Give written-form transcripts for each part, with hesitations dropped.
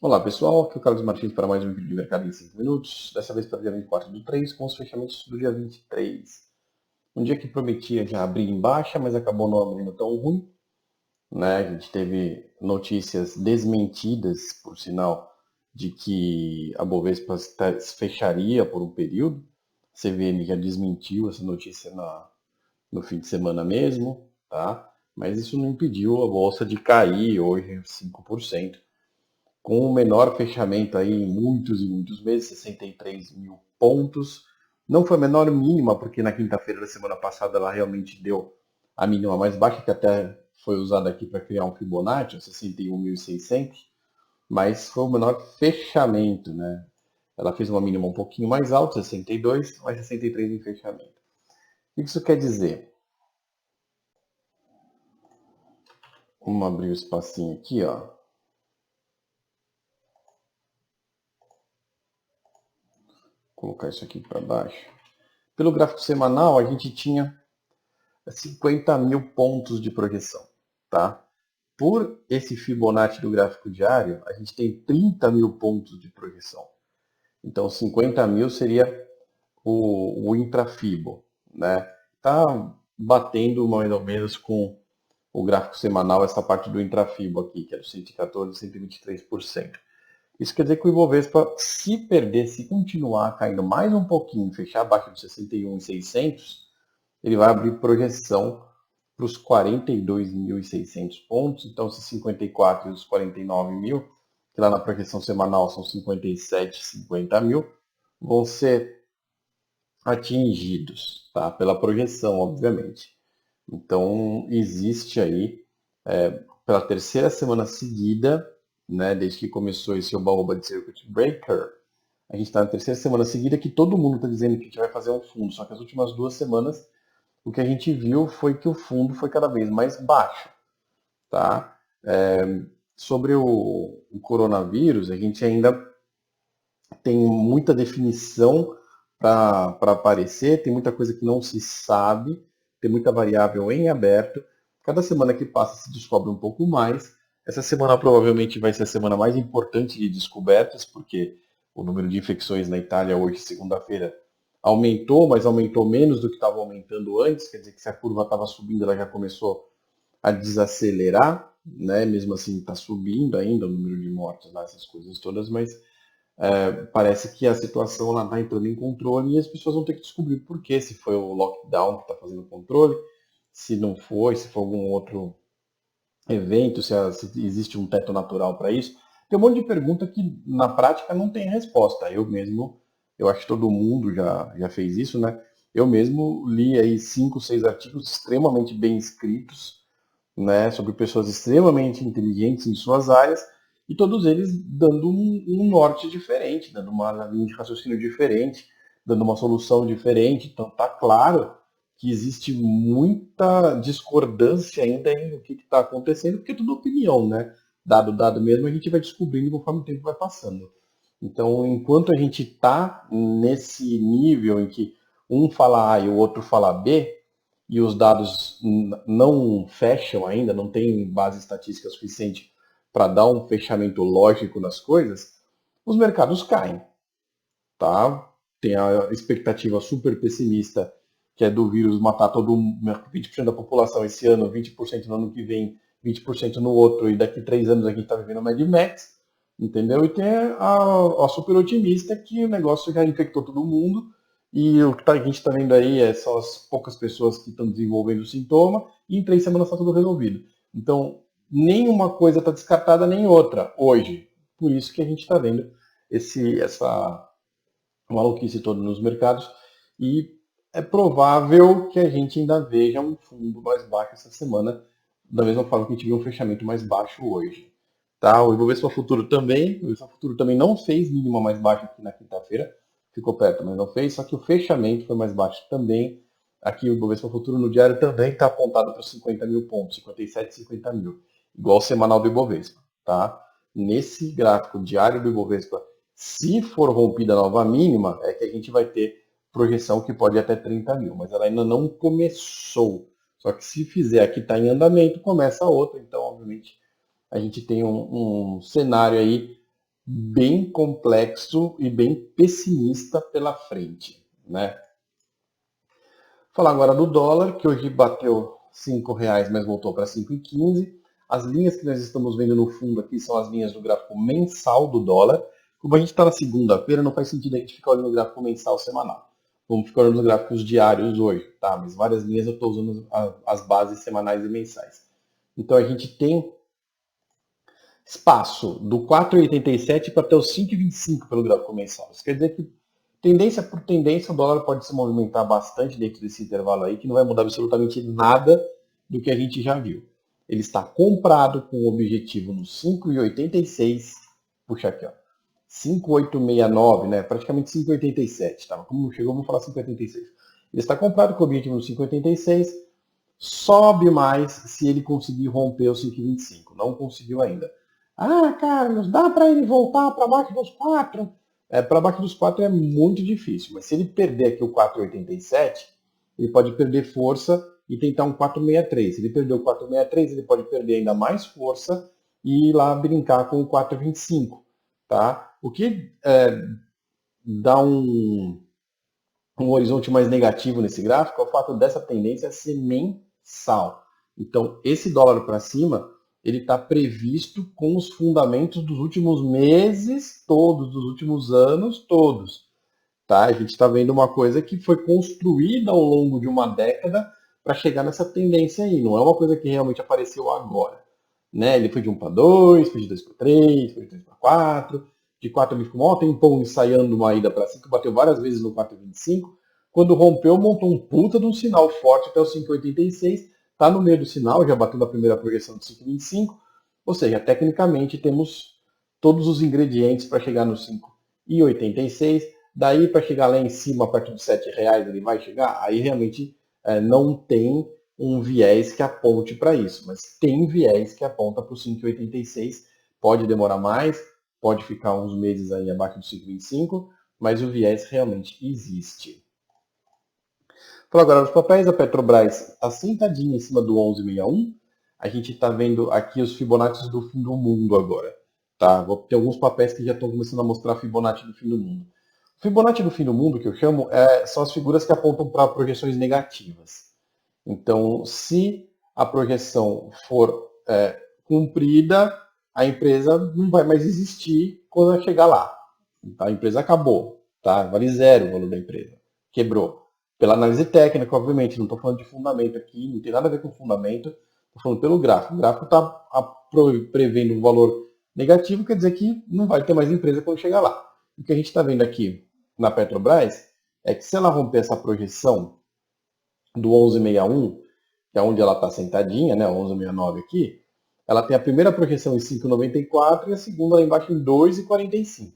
Olá pessoal, aqui é o Carlos Martins para mais um vídeo de mercado em 5 minutos, dessa vez para o dia 24/3, com os fechamentos do dia 23. Um dia que prometia já abrir em baixa, mas acabou não abrindo tão ruim, né? A gente teve notícias desmentidas, por sinal, de que a Bovespa fecharia por um período. A CVM já desmentiu essa notícia no fim de semana mesmo, tá? Mas isso não impediu a bolsa de cair hoje 5%. Com o menor fechamento aí em muitos e muitos meses, 63 mil pontos. Não foi a menor mínima, porque na quinta-feira da semana passada ela realmente deu a mínima mais baixa, que até foi usada aqui para criar um Fibonacci, 61.600, mas foi o menor fechamento, né? Ela fez uma mínima um pouquinho mais alta, 62, mas 63 em fechamento. O que isso quer dizer? Vamos abrir o espacinho aqui, ó. Vou colocar isso aqui para baixo. Pelo gráfico semanal, a gente tinha 50 mil pontos de projeção, tá? Por esse Fibonacci do gráfico diário, a gente tem 30 mil pontos de projeção. Então, 50 mil seria o intrafibo, né? Tá batendo mais ou menos com o gráfico semanal, essa parte do intrafibo aqui, que é do 114, 123%. Isso quer dizer que o Ibovespa, se perder, se continuar caindo mais um pouquinho, fechar abaixo de 61.600, ele vai abrir projeção para os 42.600 pontos. Então, esses 54 e os 49 mil, que lá na projeção semanal são 57, 50 mil, vão ser atingidos, tá? Pela projeção, obviamente. Então, existe aí, pela terceira semana seguida, né, desde que começou esse oba-oba de Circuit Breaker, a gente está na terceira semana seguida que todo mundo está dizendo que a gente vai fazer um fundo, só que as últimas 2 semanas o que a gente viu foi que o fundo foi cada vez mais baixo, tá? Sobre o coronavírus, a gente ainda tem muita definição para aparecer, tem muita coisa que não se sabe, tem muita variável em aberto. Cada semana que passa se descobre um pouco mais. Essa semana provavelmente vai ser a semana mais importante de descobertas, porque o número de infecções na Itália hoje, segunda-feira, aumentou, mas aumentou menos do que estava aumentando antes. Quer dizer que se a curva estava subindo, ela já começou a desacelerar, né? Mesmo assim está subindo ainda o número de mortes, né? Essas coisas todas, mas parece que a situação está entrando em controle e as pessoas vão ter que descobrir por quê, se foi o lockdown que está fazendo o controle, se não foi, se foi algum outro evento, se existe um teto natural para isso. Tem um monte de pergunta que na prática não tem resposta. Eu mesmo, eu acho que todo mundo já fez isso, né? Eu mesmo li aí 5, 6 artigos extremamente bem escritos, né, sobre pessoas extremamente inteligentes em suas áreas, e todos eles dando um norte diferente, dando uma linha de raciocínio diferente, dando uma solução diferente. Então tá claro que existe muita discordância ainda em o que está acontecendo, porque é tudo opinião, né? Dado mesmo, a gente vai descobrindo conforme o tempo vai passando. Então, enquanto a gente está nesse nível em que um fala A e o outro fala B, e os dados não fecham ainda, não tem base estatística suficiente para dar um fechamento lógico nas coisas, os mercados caem, tá? Tem a expectativa super pessimista, que é do vírus matar 20% da população esse ano, 20% no ano que vem, 20% no outro, e daqui 3 anos a gente está vivendo Mad Max, entendeu? E tem a super otimista que o negócio já infectou todo mundo, e o que a gente está vendo aí são as poucas pessoas que estão desenvolvendo o sintoma, e em 3 semanas está tudo resolvido. Então, nenhuma coisa está descartada, nem outra, hoje. Por isso que a gente está vendo essa maluquice toda nos mercados, e é provável que a gente ainda veja um fundo mais baixo essa semana, da mesma forma que a gente viu um fechamento mais baixo hoje. Tá? O Ibovespa Futuro também, o Ibovespa Futuro também não fez mínima mais baixa aqui na quinta-feira, ficou perto, mas não fez, só que o fechamento foi mais baixo também. Aqui o Ibovespa Futuro no diário também está apontado para os 50 mil pontos, 57, 50 mil, igual o semanal do Ibovespa. Tá? Nesse gráfico diário do Ibovespa, se for rompida a nova mínima, é que a gente vai ter projeção que pode ir até 30 mil, mas ela ainda não começou. Só que se fizer aqui está em andamento, começa a outra. Então, obviamente, a gente tem um cenário aí bem complexo e bem pessimista pela frente, né? Falar agora do dólar, que hoje bateu R$ 5, mas voltou para 5,15. As linhas que nós estamos vendo no fundo aqui são as linhas do gráfico mensal do dólar. Como a gente está na segunda-feira, não faz sentido a gente ficar olhando o gráfico mensal semanal. Vamos ficar olhando os gráficos diários hoje, tá? Mas várias linhas eu estou usando as bases semanais e mensais. Então a gente tem espaço do 4,87 para até os 5,25 pelo gráfico mensal. Isso quer dizer que, tendência por tendência, o dólar pode se movimentar bastante dentro desse intervalo aí, que não vai mudar absolutamente nada do que a gente já viu. Ele está comprado com o objetivo no 5,86. Puxa aqui, ó. 5,869, né? Praticamente 5,87. Tá? Como não chegou, vamos falar 5,86. Ele está comprado com o objetivo no 5,86. Sobe mais se ele conseguir romper o 5,25. Não conseguiu ainda. Ah, Carlos, dá para ele voltar para baixo dos 4? Para baixo dos 4 é muito difícil, mas se ele perder aqui o 4,87, ele pode perder força e tentar um 4,63. Se ele perder o 4,63, ele pode perder ainda mais força e ir lá brincar com o 4,25. Tá? O que dá um horizonte mais negativo nesse gráfico é o fato dessa tendência ser mensal. Então, esse dólar para cima, ele está previsto com os fundamentos dos últimos meses todos, dos últimos anos todos. Tá? A gente está vendo uma coisa que foi construída ao longo de uma década para chegar nessa tendência aí. Não é uma coisa que realmente apareceu agora. Né? Ele foi de 1 para 2, foi de 2 para 3, foi de 3 para 4. De 4 ele ficou um tempão ensaiando uma ida para 5, bateu várias vezes no 4,25. Quando rompeu, montou um puta de um sinal forte até o 5,86. Está no meio do sinal, já bateu na primeira projeção de 5,25. Ou seja, tecnicamente temos todos os ingredientes para chegar no 5,86. Daí para chegar lá em cima, a partir de R$7 ele vai chegar? Aí realmente não tem um viés que aponte para isso, mas tem viés que aponta para o 5,86. Pode demorar mais, pode ficar uns meses aí abaixo do 5,25, mas o viés realmente existe. Então agora nos papéis, a Petrobras está sentadinha em cima do 11,61. A gente está vendo aqui os Fibonacci do fim do mundo agora. Tá? Vou ter alguns papéis que já estão começando a mostrar Fibonacci do fim do mundo. O Fibonacci do fim do mundo, que eu chamo, são as figuras que apontam para projeções negativas. Então, se a projeção for cumprida, a empresa não vai mais existir quando ela chegar lá. A empresa acabou, tá? Vale zero o valor da empresa. Quebrou. Pela análise técnica, obviamente, não estou falando de fundamento aqui, não tem nada a ver com fundamento, estou falando pelo gráfico. O gráfico está prevendo um valor negativo, quer dizer que não vai ter mais empresa quando chegar lá. O que a gente está vendo aqui na Petrobras é que se ela romper essa projeção do 11,61, que é onde ela está sentadinha, né, 11,69 aqui, ela tem a primeira projeção em 5,94 e a segunda lá embaixo em 2,45.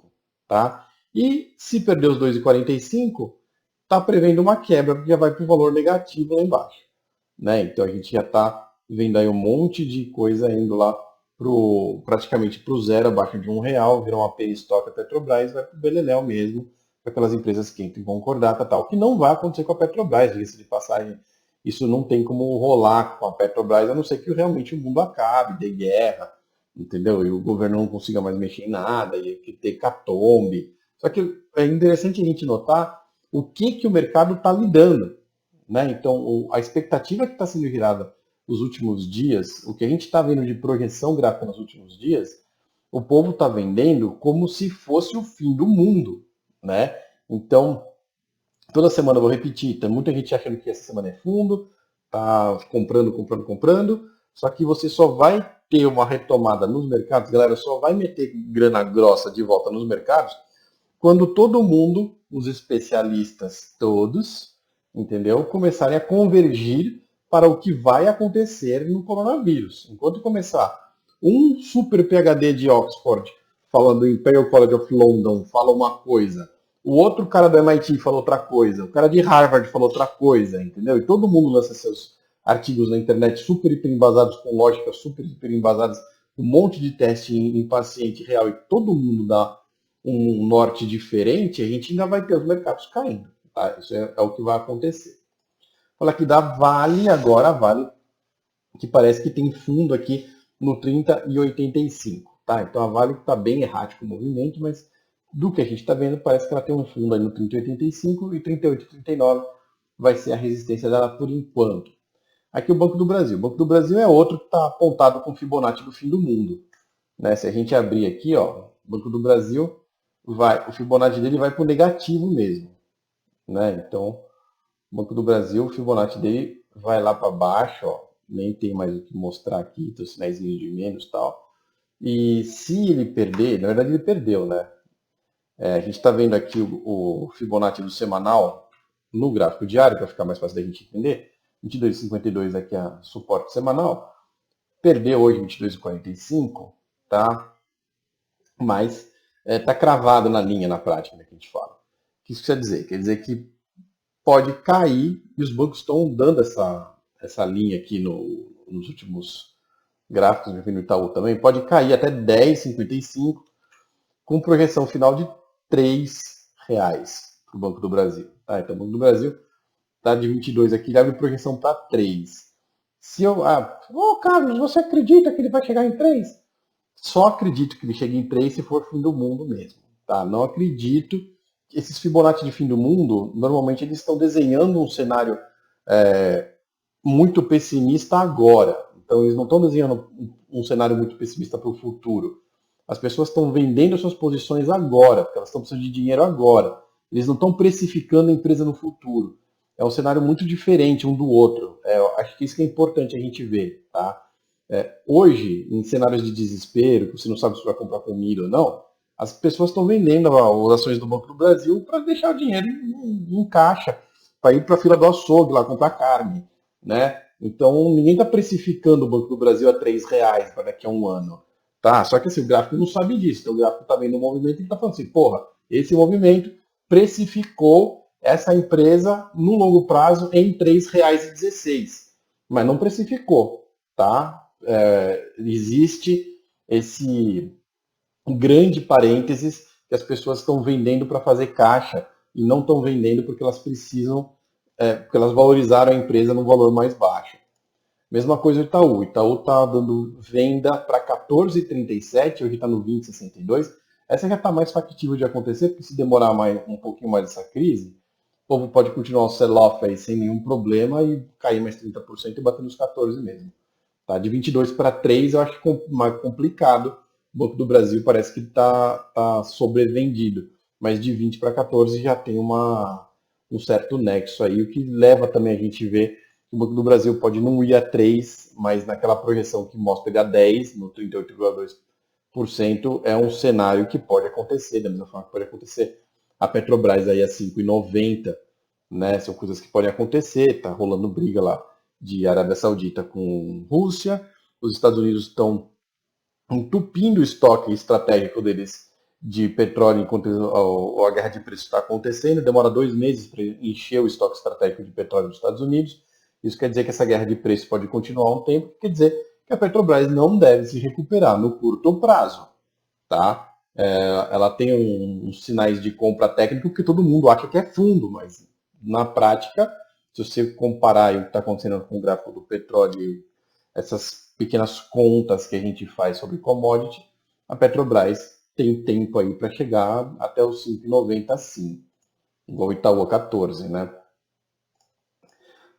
Tá? E se perder os 2,45, está prevendo uma quebra, porque já vai para o valor negativo lá embaixo. Né? Então a gente já está vendo aí um monte de coisa indo lá praticamente para o zero, abaixo de R$1, virou uma peristoca Petrobras, vai para o beleléu mesmo, para aquelas empresas que entram em concordata tal, que não vai acontecer com a Petrobras, diga-se de passagem. Isso não tem como rolar com a Petrobras, a não ser que realmente o mundo acabe, dê guerra, entendeu? E o governo não consiga mais mexer em nada, e que ter catombe. Só que é interessante a gente notar o que o mercado está lidando. Né? Então, a expectativa que está sendo gerada nos últimos dias, o que a gente está vendo de projeção gráfica nos últimos dias, o povo está vendendo como se fosse o fim do mundo. Né? Então, toda semana eu vou repetir, tem muita gente achando que essa semana é fundo, tá comprando, só que você só vai ter uma retomada nos mercados, galera, só vai meter grana grossa de volta nos mercados quando todo mundo, os especialistas todos, entendeu, começarem a convergir para o que vai acontecer no coronavírus. Enquanto começar um super PhD de Oxford falando em Imperial College of London fala uma coisa, o outro cara do MIT falou outra coisa, o cara de Harvard falou outra coisa, entendeu? E todo mundo lança seus artigos na internet super hiper embasados com lógica, super hiper embasadas, um monte de teste em paciente real e todo mundo dá um norte diferente, a gente ainda vai ter os mercados caindo. Tá? Isso é o que vai acontecer. Fala aqui da Vale, agora a Vale, que parece que tem fundo aqui no 30,85. Tá? Então a Vale está bem errático o movimento, mas do que a gente está vendo, parece que ela tem um fundo aí no 30,85 e 38,39 vai ser a resistência dela por enquanto. Aqui o Banco do Brasil. O Banco do Brasil é outro que está apontado com o Fibonacci do fim do mundo. Né? Se a gente abrir aqui, ó, o Banco do Brasil, o Fibonacci dele vai para o negativo mesmo. Né? Então, o Banco do Brasil, o Fibonacci dele vai lá para baixo, ó, nem tem mais o que mostrar aqui, tem os sinais de menos e tal. E se ele perder, na verdade ele perdeu, né? A gente está vendo aqui o Fibonacci do semanal no gráfico diário, para ficar mais fácil da gente entender. 22,52 aqui é suporte semanal. Perdeu hoje 22,45, tá? Mas está cravado na linha na prática, né, que a gente fala. O que isso quer dizer? Quer dizer que pode cair, e os bancos estão dando essa linha aqui nos últimos gráficos, no Itaú também, pode cair até 10,55 com projeção final de R$3 para o Banco do Brasil. Tá? Então o Banco do Brasil está de 22 aqui, já abre projeção para 3. Se eu. Carlos, você acredita que ele vai chegar em 3? Só acredito que ele chegue em 3 se for fim do mundo mesmo. Tá? Não acredito. Esses Fibonacci de fim do mundo, normalmente eles estão desenhando um cenário muito pessimista agora. Então eles não estão desenhando um cenário muito pessimista para o futuro. As pessoas estão vendendo suas posições agora, porque elas estão precisando de dinheiro agora. Eles não estão precificando a empresa no futuro. É um cenário muito diferente um do outro. Acho que isso que é importante a gente ver. Tá? Hoje, em cenários de desespero, que você não sabe se vai comprar comida ou não, as pessoas estão vendendo as ações do Banco do Brasil para deixar o dinheiro em caixa, para ir para a fila do açougue lá comprar carne. Né? Então, ninguém está precificando o Banco do Brasil a R$3 para daqui a um ano. Tá? Só que assim, o gráfico não sabe disso. Então, o gráfico está vendo o movimento e está falando assim, porra, esse movimento precificou essa empresa no longo prazo em R$3,16. Mas não precificou. Tá? Existe esse grande parênteses que as pessoas estão vendendo para fazer caixa e não estão vendendo porque elas precisam, porque elas valorizaram a empresa num valor mais baixo. Mesma coisa o Itaú. O Itaú está dando venda para 14,37, hoje está no 20,62. Essa já está mais factível de acontecer, porque se demorar um pouquinho mais essa crise, o povo pode continuar o sell-off aí sem nenhum problema e cair mais 30% e bater nos 14 mesmo. Tá? De 22 para 3 eu acho mais complicado. O Banco do Brasil parece que está sobrevendido. Mas de 20 para 14 já tem um certo nexo aí, o que leva também a gente ver que o Banco do Brasil pode não ir a 3, mas naquela projeção que mostra ele a 10, no 38,2%, é um cenário que pode acontecer, da mesma forma que pode acontecer a Petrobras aí a 5,90, né? São coisas que podem acontecer, tá rolando briga lá de Arábia Saudita com Rússia, os Estados Unidos estão entupindo o estoque estratégico deles de petróleo enquanto a guerra de preços está acontecendo, demora 2 meses para encher o estoque estratégico de petróleo dos Estados Unidos. Isso quer dizer que essa guerra de preços pode continuar um tempo, quer dizer que a Petrobras não deve se recuperar no curto prazo. Tá? Ela tem uns sinais de compra técnico que todo mundo acha que é fundo, mas na prática, se você comparar o que está acontecendo com o gráfico do petróleo, essas pequenas contas que a gente faz sobre commodity, a Petrobras tem tempo aí para chegar até os 5,90 sim, igual o Itaú 14, né?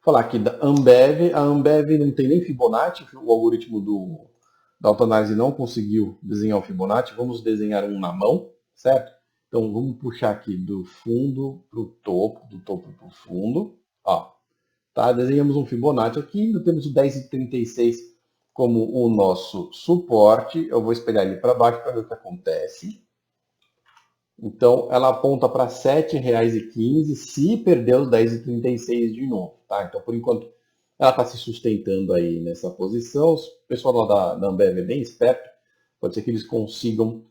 Falar aqui da Ambev, a Ambev não tem nem Fibonacci, o algoritmo da autoanálise não conseguiu desenhar o Fibonacci, vamos desenhar um na mão, certo? Então vamos puxar aqui do fundo para o topo, do topo para o fundo, ó. Tá? Desenhamos um Fibonacci aqui, ainda temos o 10,36 como o nosso suporte. Eu vou espelhar ele para baixo para ver o que acontece. Então, ela aponta para R$ 7,15 se perder os 10,36 de novo. Tá? Então, por enquanto, ela está se sustentando aí nessa posição. O pessoal lá da Ambev é bem esperto. Pode ser que eles consigam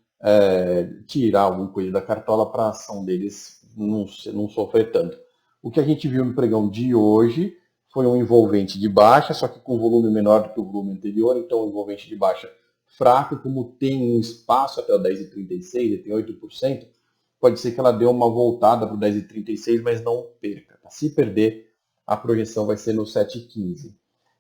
tirar alguma coisa da cartola para a ação deles não sofrer tanto. O que a gente viu no pregão de hoje foi um envolvente de baixa, só que com volume menor do que o volume anterior. Então, um envolvente de baixa fraco, como tem um espaço até o 10,36, ele tem 8%, pode ser que ela dê uma voltada para o 10,36, mas não perca. Se perder, a projeção vai ser no 7,15.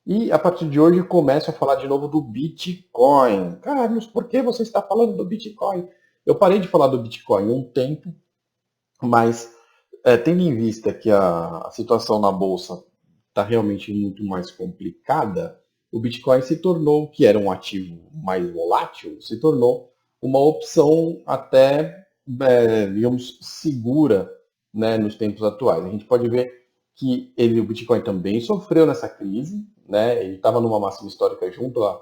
E a partir de hoje começo a falar de novo do Bitcoin. Carlos, por que você está falando do Bitcoin? Eu parei de falar do Bitcoin um tempo, mas tendo em vista que a situação na bolsa está realmente muito mais complicada, o Bitcoin se tornou, que era um ativo mais volátil, se tornou uma opção até, digamos, segura, né, nos tempos atuais. A gente pode ver que o Bitcoin também sofreu nessa crise, né, ele estava numa máxima histórica junto lá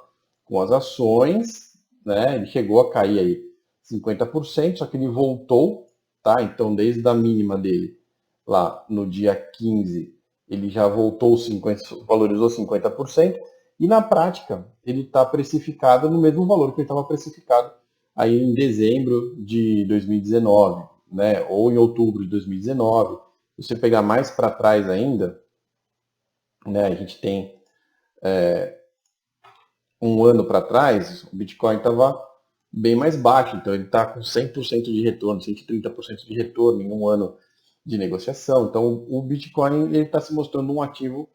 com as ações, né, ele chegou a cair aí 50%, só que ele voltou, tá? Então, desde a mínima dele lá no dia 15, ele já voltou 50, valorizou 50%, e na prática ele está precificado no mesmo valor que ele estava precificado aí em dezembro de 2019, né, ou em outubro de 2019. Se você pegar mais para trás ainda, né, a gente tem um ano para trás, o Bitcoin estava bem mais baixo, então ele está com 100% de retorno, 130% de retorno em um ano de negociação. Então o Bitcoin está se mostrando um ativo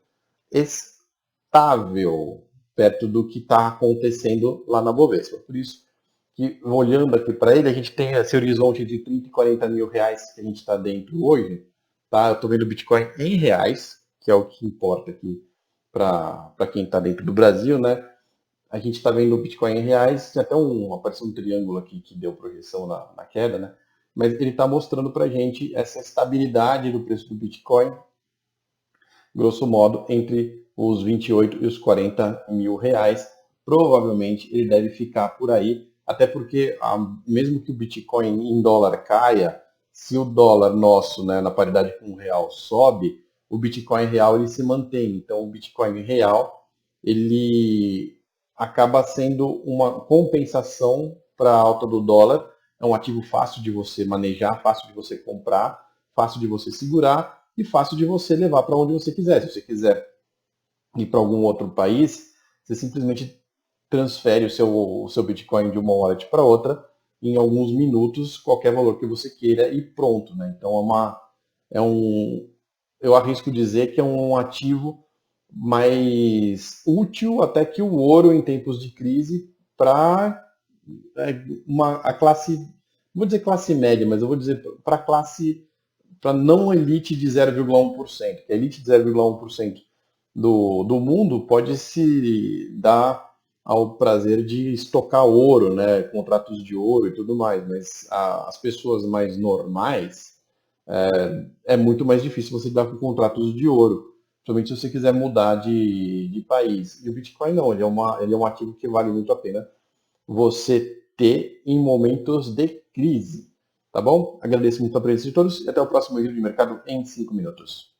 estável perto do que está acontecendo lá na Bovespa. Por isso que, olhando aqui para ele, a gente tem esse horizonte de 30 e 40 mil reais que a gente está dentro hoje. Tá? Eu estou vendo o Bitcoin em reais, que é o que importa aqui para quem está dentro do Brasil, né? A gente está vendo o Bitcoin em reais, tem até apareceu um triângulo aqui que deu projeção na queda, né? Mas ele está mostrando para a gente essa estabilidade do preço do Bitcoin, grosso modo, entre os 28 e os 40 mil reais. Provavelmente ele deve ficar por aí, até porque mesmo que o Bitcoin em dólar caia, se o dólar nosso, né, na paridade com o real sobe, o Bitcoin real ele se mantém. Então o Bitcoin real ele acaba sendo uma compensação para a alta do dólar. É um ativo fácil de você manejar, fácil de você comprar, fácil de você segurar e fácil de você levar para onde você quiser. Se você quiser ir para algum outro país, você simplesmente transfere o seu Bitcoin de uma wallet para outra em alguns minutos, qualquer valor que você queira e pronto, né? Então eu arrisco dizer que é um ativo mais útil até que o ouro em tempos de crise para a classe, não vou dizer classe média, mas eu vou dizer para a classe, para não elite de 0,1%, que a elite de 0,1% do mundo pode se dar ao prazer de estocar ouro, né, contratos de ouro e tudo mais, mas as pessoas mais normais é muito mais difícil você lidar com contratos de ouro, principalmente se você quiser mudar de país. E o Bitcoin não, ele é um ativo que vale muito a pena você ter em momentos de crise. Tá bom? Agradeço muito a presença de todos e até o próximo vídeo de mercado em 5 minutos.